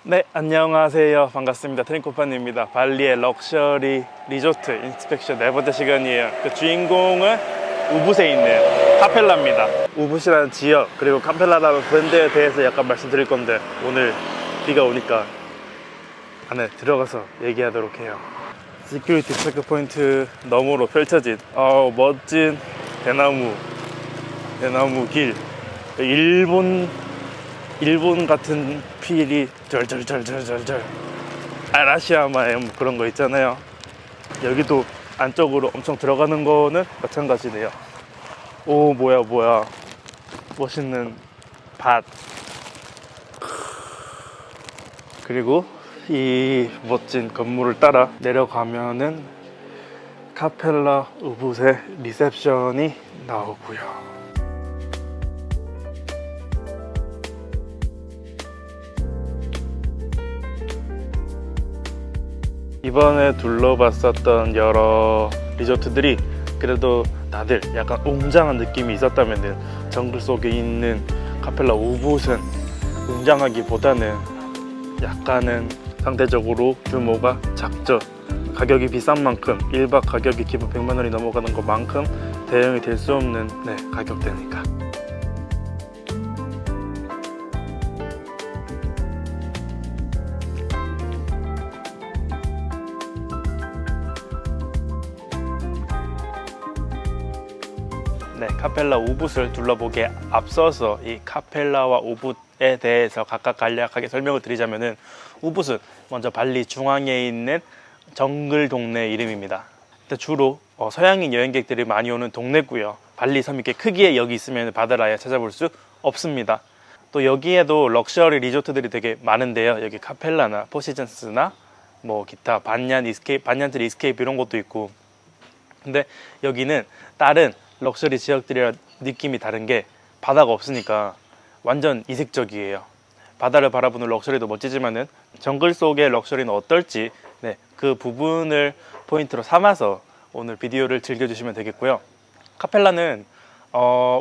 네, 안녕하세요. 반갑습니다. 트링코판입니다. 발리의 럭셔리 리조트 인스펙션 네 번째 시간이에요. 그 주인공은 우붓에 있는 카펠라입니다. 우붓이라는 지역 그리고 카펠라라는 브랜드에 대해서 약간 말씀드릴 건데, 오늘 비가 오니까 안에 들어가서 얘기하도록 해요. 시큐리티 체크포인트 너머로 펼쳐진 멋진 대나무 길. 일본 같은 필이 절절절절절절 아라시야마에 뭐 그런 거 있잖아요. 여기도 안쪽으로 엄청 들어가는 거는 마찬가지네요. 오, 뭐야 멋있는 밭. 그리고 이 멋진 건물을 따라 내려가면은 카펠라 우붓의 리셉션이 나오고요. 이번에 둘러봤었던 여러 리조트들이 그래도 다들 약간 웅장한 느낌이 있었다면은, 정글 속에 있는 카펠라 우붓은 웅장하기보다는 약간은 상대적으로 규모가 작죠. 가격이 비싼 만큼, 1박 가격이 기본 100만 원이 넘어가는 것만큼 대응이 될 수 없는 가격대니까. 네, 카펠라 우붓을 둘러보기에 앞서서 이 카펠라와 우붓에 대해서 각각 간략하게 설명을 드리자면은, 우붓은 먼저 발리 중앙에 있는 정글 동네 이름입니다. 주로 서양인 여행객들이 많이 오는 동네고요. 발리 섬이 이렇게 크기에 여기 있으면 바다를 아예 찾아볼 수 없습니다. 또 여기에도 럭셔리 리조트들이 되게 많은데요. 여기 카펠라나 포시즌스나 뭐 기타 반얀트리 이스케이프 이런 것도 있고. 근데 여기는 다른 럭셔리 지역들이랑 느낌이 다른 게, 바다가 없으니까 완전 이색적이에요. 바다를 바라보는 럭셔리도 멋지지만은 정글 속의 럭셔리는 어떨지, 그 부분을 포인트로 삼아서 오늘 비디오를 즐겨주시면 되겠고요. 카펠라는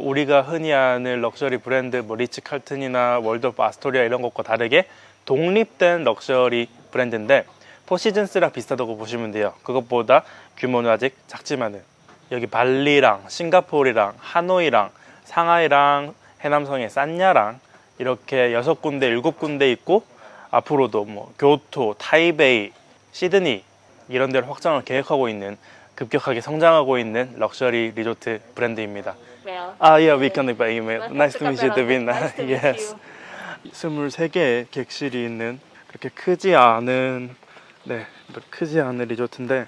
우리가 흔히 아는 럭셔리 브랜드 뭐 리츠 칼튼이나 월드 오브 아스토리아 이런 것과 다르게 독립된 럭셔리 브랜드인데, 포시즌스랑 비슷하다고 보시면 돼요. 그것보다 규모는 아직 작지만은 여기 발리랑 싱가포르랑 하노이랑 상하이랑 해남성의 산야랑 이렇게 6군데 7군데 있고, 앞으로도 뭐 교토, 타이베이, 시드니 이런 데를 확장을 계획하고 있는, 급격하게 성장하고 있는 럭셔리 리조트 브랜드입니다. Yeah, we connect by email. Nice to meet you, Devin. Yes. 23개의 객실이 있는 그렇게 크지 않은 리조트인데,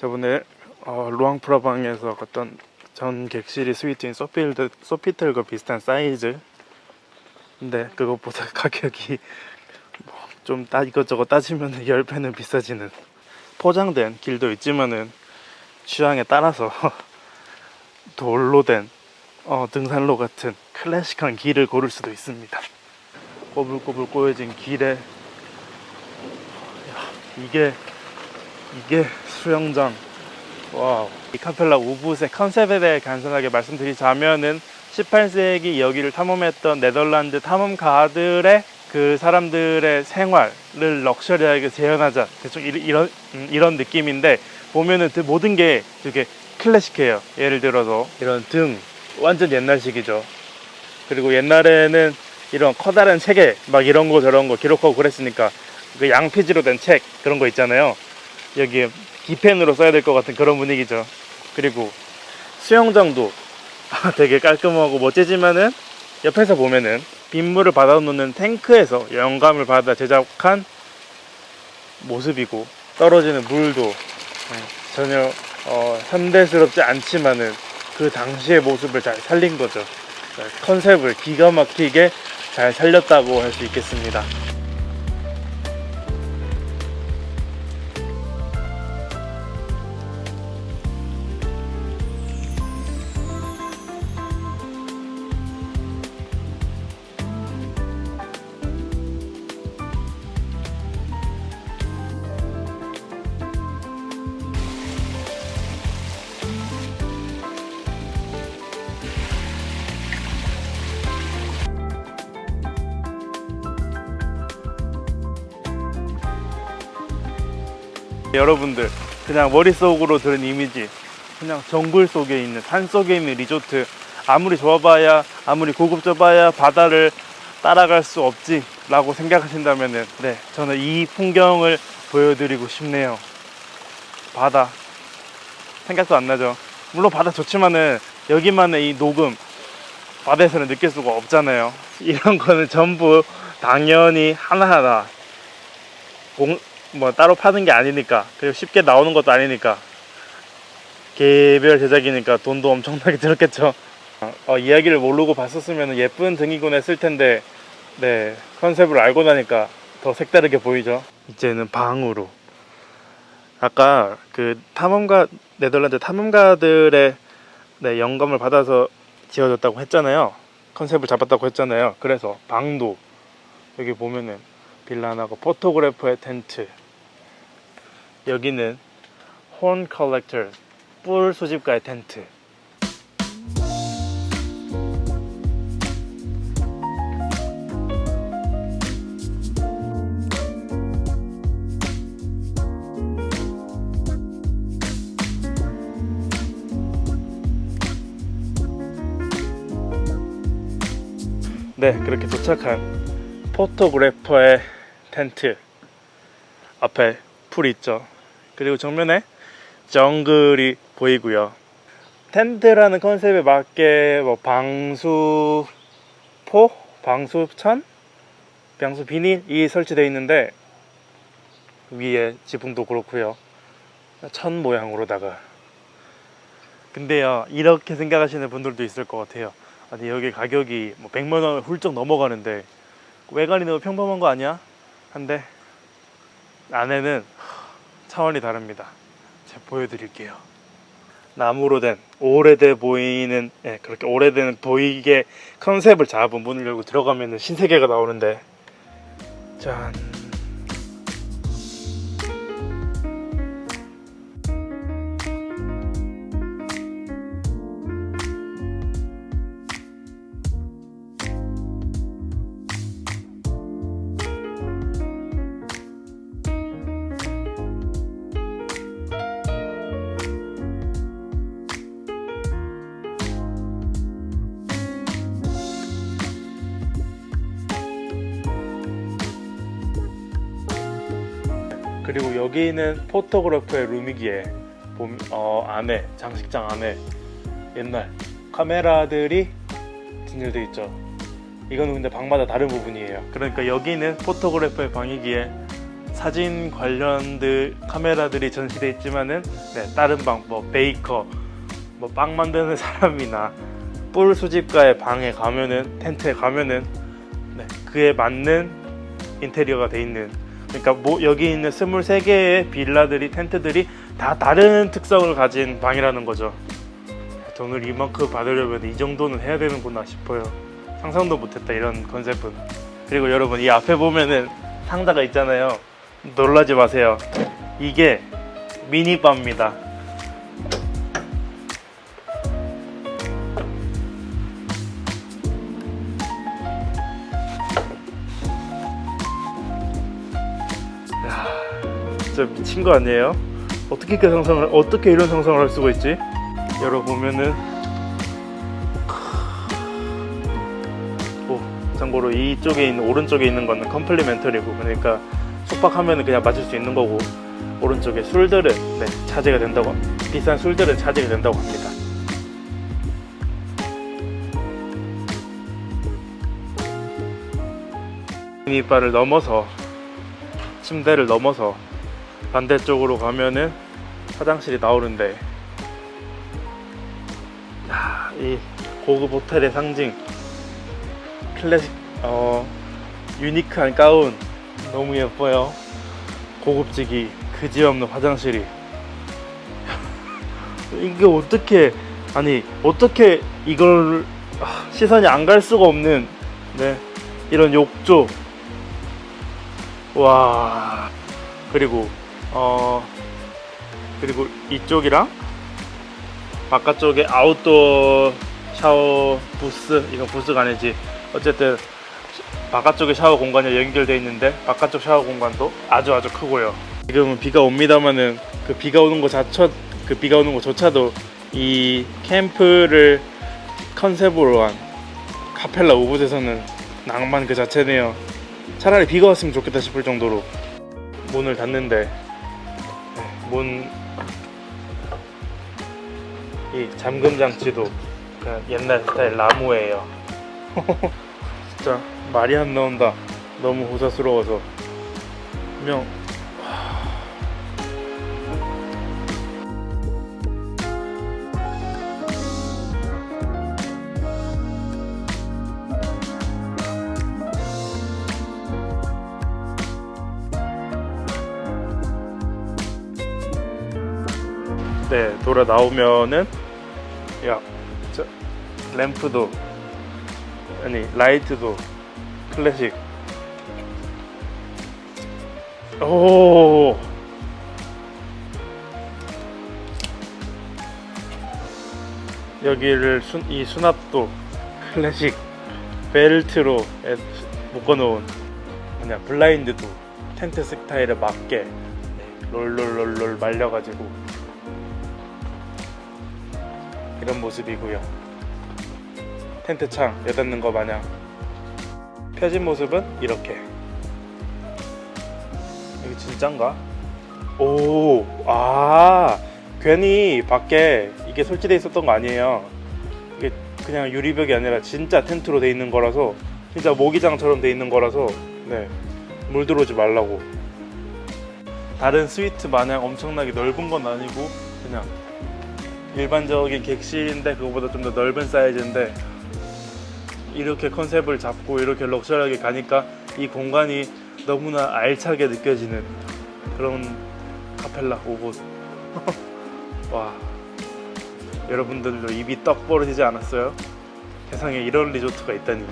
저번에 루앙프라방에서 갔던 전 객실이 스위트인 소피텔과 비슷한 사이즈. 근데 그것보다 가격이 좀 이것저것 따지면 10배는 비싸지는, 포장된 길도 있지만은 취향에 따라서 돌로 된 등산로 같은 클래식한 길을 고를 수도 있습니다. 꼬불꼬불 꼬여진 길에 이게 수영장. 와우. 이 카펠라 우붓의 컨셉에 대해 간단하게 말씀드리자면은, 18세기 여기를 탐험했던 네덜란드 탐험가들의 그 사람들의 생활을 럭셔리하게 재현하자, 대충 이런 느낌인데, 보면은 모든 게 되게 클래식해요. 예를 들어서 이런 등 완전 옛날식이죠. 그리고 옛날에는 이런 커다란 책에 막 이런 거 저런 거 기록하고 그랬으니까, 그 양피지로 된 책 그런 거 있잖아요. 여기에 기펜으로 써야 될 것 같은 그런 분위기죠. 그리고 수영장도 되게 깔끔하고 멋지지만은, 옆에서 보면은 빗물을 받아놓는 탱크에서 영감을 받아 제작한 모습이고, 떨어지는 물도 전혀 현대스럽지 않지만은 그 당시의 모습을 잘 살린 거죠. 컨셉을 기가 막히게 잘 살렸다고 할 수 있겠습니다. 여러분들 그냥 머릿속으로 들은 이미지, 그냥 정글 속에 있는, 산 속에 있는 리조트, 아무리 좋아봐야, 아무리 고급져봐야 바다를 따라갈 수 없지 라고 생각하신다면은, 네, 저는 이 풍경을 보여드리고 싶네요. 바다 생각도 안 나죠. 물론 바다 좋지만은 여기만의 이 녹음 바다에서는 느낄 수가 없잖아요. 이런 거는 전부 당연히 하나하나 뭐 따로 파는 게 아니니까, 그리고 쉽게 나오는 것도 아니니까, 개별 제작이니까 돈도 엄청나게 들었겠죠. 이야기를 모르고 봤었으면 예쁜 등이곤 했을 텐데, 네, 컨셉을 알고 나니까 더 색다르게 보이죠. 이제는 방으로. 아까 그 네덜란드 탐험가들의, 네, 영감을 받아서 지어졌다고 했잖아요. 컨셉을 잡았다고 했잖아요. 그래서 방도 여기 보면은 빌라 하나가 포토그래퍼의 텐트, 여기는 혼 컬렉터, 뿔 수집가의 텐트. 네, 그렇게 도착한 포토그래퍼의 텐트 앞에 풀이 있죠. 그리고 정면에 정글이 보이고요. 텐트라는 컨셉에 맞게 뭐 방수포, 방수천, 방수 비닐이 설치되어 있는데, 위에 지붕도 그렇고요. 천 모양으로다가. 근데요, 이렇게 생각하시는 분들도 있을 것 같아요. 아니, 여기 가격이 뭐 100만 원을 훌쩍 넘어가는데 외관이 너무 평범한 거 아니야? 한데 안에는 차원이 다릅니다. 제가 보여드릴게요. 나무로 된 오래돼 보이는, 네, 그렇게 오래된 보이게 컨셉을 잡은 문을 열고 들어가면 신세계가 나오는데, 짠. 그리고 여기는 포토그래퍼의 룸이기에 안에, 장식장 안에 옛날 카메라들이 진열되어 있죠. 이거는 근데 방마다 다른 부분이에요. 그러니까 여기는 포토그래퍼의 방이기에 사진 관련들 카메라들이 전시되어 있지만은, 네, 다른 방, 뭐 베이커, 뭐 빵 만드는 사람이나 뿔 수집가의 방에 가면은, 텐트에 가면은, 네, 그에 맞는 인테리어가 돼 있는, 그러니까 뭐 여기 있는 23개의 빌라들이, 텐트들이 다 다른 특성을 가진 방이라는 거죠. 돈을 이만큼 받으려면 이 정도는 해야 되는구나 싶어요. 상상도 못했다, 이런 컨셉은. 그리고 여러분, 이 앞에 보면은 상자가 있잖아요. 놀라지 마세요. 이게 미니바입니다. 진짜 미친 거 아니에요? 어떻게 이런 상상을 할 수가 있지? 열어보면은, 참고로 이쪽에 있는, 오른쪽에 있는 거는 컴플리멘터리고, 그러니까 숙박하면은 그냥 마실 수 있는 거고, 오른쪽에 술들은, 네, 차지가 된다고, 비싼 술들은 차지가 된다고 합니다. 미니바를 넘어서, 침대를 넘어서 반대쪽으로 가면은 화장실이 나오는데, 이 고급 호텔의 상징, 클래식, 유니크한 가운, 너무 예뻐요. 고급지기 그지없는 화장실이. 이게 어떻게 이걸 시선이 안 갈 수가 없는, 네, 이런 욕조. 와. 그리고 이쪽이랑 바깥쪽에 아웃도어 샤워 부스, 이건 부스가 아니지, 어쨌든 바깥쪽에 샤워 공간이 연결되어 있는데, 바깥쪽 샤워 공간도 아주 크고요. 지금은 비가 옵니다만은 그 비가 오는 것조차도 이 캠프를 컨셉으로 한 카펠라 우붓에서는 낭만 그 자체네요. 차라리 비가 왔으면 좋겠다 싶을 정도로. 문을 닫는데 이 잠금 장치도 그냥 옛날 스타일 나무예요. 진짜 말이 안 나온다. 너무 호사스러워서. 분명 네, 돌아 나오면은 램프도 라이트도 클래식. 오, 여기를 이 수납도 클래식 벨트로 묶어놓은 블라인드도 텐트 스타일에 맞게 롤롤롤롤 말려가지고 이런 모습이고요. 텐트 창 여닫는 거 마냥. 펴진 모습은 이렇게. 이게 진짠가? 오, 괜히 밖에 이게 설치되어 있었던 거 아니에요. 이게 그냥 유리벽이 아니라 진짜 텐트로 돼 있는 거라서, 진짜 모기장처럼 돼 있는 거라서, 네, 물 들어오지 말라고. 다른 스위트 마냥 엄청나게 넓은 건 아니고 그냥 일반적인 객실인데 그거보다 좀 더 넓은 사이즈인데, 이렇게 컨셉을 잡고 이렇게 럭셔리하게 가니까 이 공간이 너무나 알차게 느껴지는 그런 카펠라 우붓. 와, 여러분들도 입이 떡 벌어지지 않았어요? 세상에 이런 리조트가 있다니.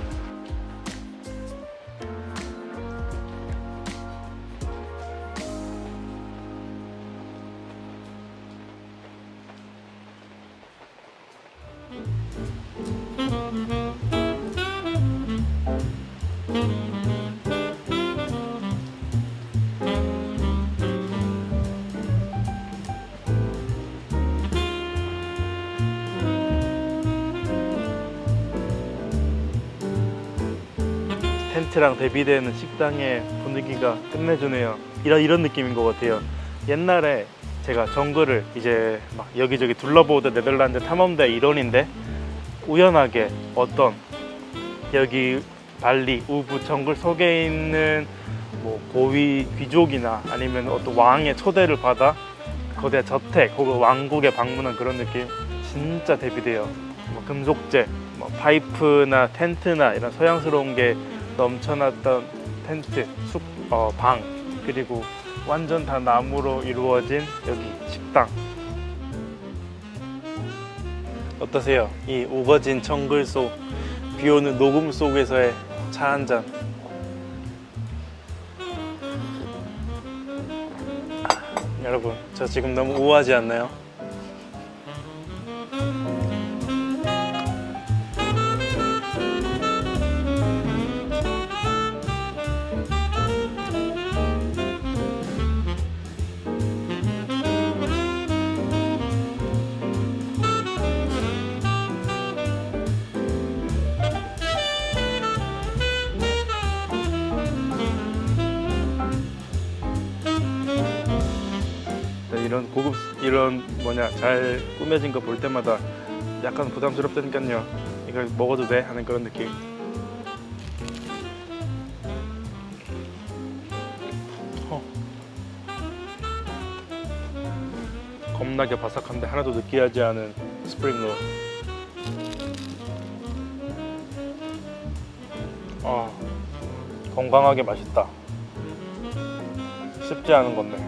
텐트랑 대비되는 식당의 분위기가 끝내주네요. 이런 느낌인 것 같아요. 옛날에 제가 정글을 이제 막 여기저기 둘러보던 네덜란드 탐험대 일원인데, 우연하게 어떤 여기 발리 우붓 정글 속에 있는 뭐 고위 귀족이나 아니면 어떤 왕의 초대를 받아 거대 저택 혹은 왕국에 방문한 그런 느낌 진짜 대비돼요. 뭐 금속재, 뭐 파이프나 텐트나 이런 서양스러운 게 넘쳐났던 텐트, 방, 그리고 완전 다 나무로 이루어진 여기 식당. 어떠세요? 이 우거진 정글 속, 비오는 녹음 속에서의 차 한 잔. 여러분, 저 지금 너무 우아하지 않나요? 이런 잘 꾸며진 거 볼 때마다 약간 부담스럽다니까요. 이걸 먹어도 돼? 하는 그런 느낌. 겁나게 바삭한데 하나도 느끼하지 않은 스프링롤. 건강하게 맛있다. 쉽지 않은 건데.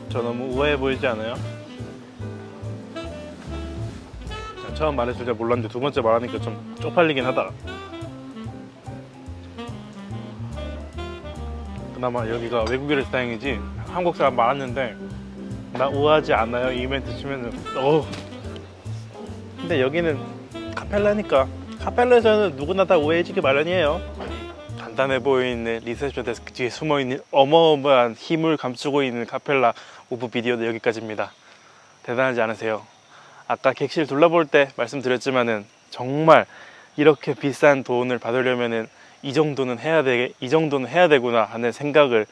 저 너무 우아해 보이지 않아요? 처음 말했을 때 몰랐는데 두 번째 말하니까 좀 쪽팔리긴 하다. 그나마 여기가 외국인 레스토랑이지 한국 사람 많았는데 나 우아하지 않아요? 이 멘트 치면은 근데 여기는 카펠라니까 카펠라에서는 누구나 다 우아해지기 마련이에요. 간단해 보이는 리셉션 데스크 뒤에 숨어있는 어마어마한 힘을 감추고 있는 카펠라 오브 비디오도 여기까지입니다. 대단하지 않으세요? 아까 객실 둘러볼 때 말씀드렸지만은 정말 이렇게 비싼 돈을 받으려면은 이 정도는 해야 되구나 하는 생각을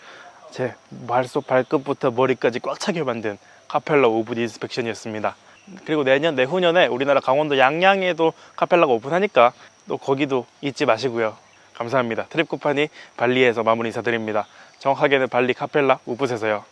제 발속 발끝부터 머리까지 꽉 차게 만든 카펠라 오브 인스펙션이었습니다. 그리고 내후년에 우리나라 강원도 양양에도 카펠라가 오픈하니까 또 거기도 잊지 마시고요. 감사합니다. 트립 쿠판이 발리에서 마무리 인사드립니다. 정확하게는 발리 카펠라 우붓에서요.